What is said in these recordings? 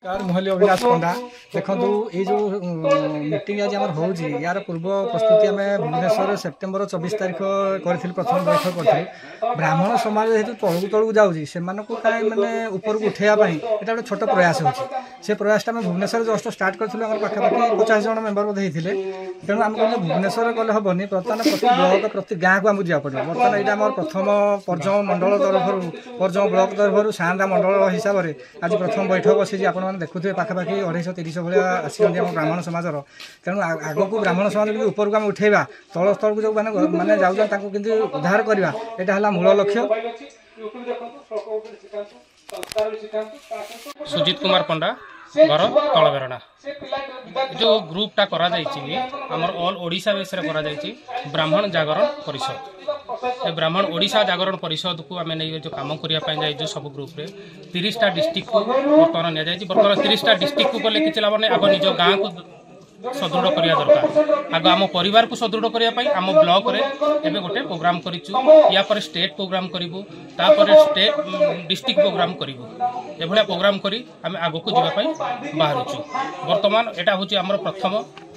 मुहली अविनाश पंडा देखो ये जो मीटिंग आज आम हो यार पूर्व प्रस्तुति आम भुवनेश्वर सेप्टेम्बर 24 तारीख कर प्रथम बैठक कर ब्राह्मण समाज जेहतु तलू तलू जाऊँगी से कहीं मैंने ऊपर को उठेबापी ये गोटे छोट प्रयास हो प्रयासटा आम भुवनेश्वर जस्ट स्टार्ट करूँ पाखापाखि 50 जन मेम्बर बोधे होते तेणु आम कहते भुवनेश्वर गले हेनी बर्तमान प्रति ब्लक प्रति गाँव को आमको जावा पड़ो बर्तमान यहाँ आम प्रथम पर्जम मंडल तरफ पर्जम ब्लक तरफ सारा मंडल हिसाब से आज प्रथम बैठक बसी आप देखुए पाखापाखि 230 भाया आम ब्राह्मण समाज तेणु आग को ब्राह्मण समाज ऊपर को आम उठेगा तल स्थल को जो मैंने जाऊँ उद्धार करवा यहाँ है मूल लक्ष्य। सुजित कुमार पंडा घर तलबेरडा जो ग्रुपटा करा आमर ऑल ओडिशा बेस ब्राह्मण जागरण परिषद ब्राह्मण ओडिशा जागरण परिषद को आम नहीं जो कम करने जो सब ग्रुप रे 30टा डिस्ट्रिक्ट को बर्तमान बर्तमान 30टा डिस्ट्रिक्ट को गले कि लाभ नहीं आग निज गाँव को सदृढ़ करने दरकार आग आम परिवार को सदृढ़ करने आम ब्लॉक रे एबे गोटे प्रोग्राम करिचु या पर स्टेट प्रोग्राम करिवु तापर स्टेट डिस्ट्रिक्ट प्रोग्राम करिवु एभलिया प्रोग्राम करी आम आग को जीवा पई बाहरुचु वर्तमान एटा होची हमर प्रथम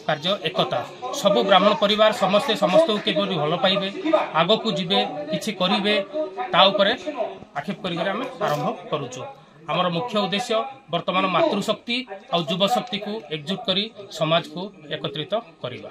कार्य एकता सबु ब्राह्मण परिवार समस्ते समस्त को केबोली भल पाइबे आग को जीवे किछि करिवे ता ऊपर आक्षेप करिके आम आरंभ करूचु। आमर मुख्य उद्देश्य वर्तमान मातृशक्ति और युवा शक्ति को एकजुट करी समाज को एकत्रित करवा।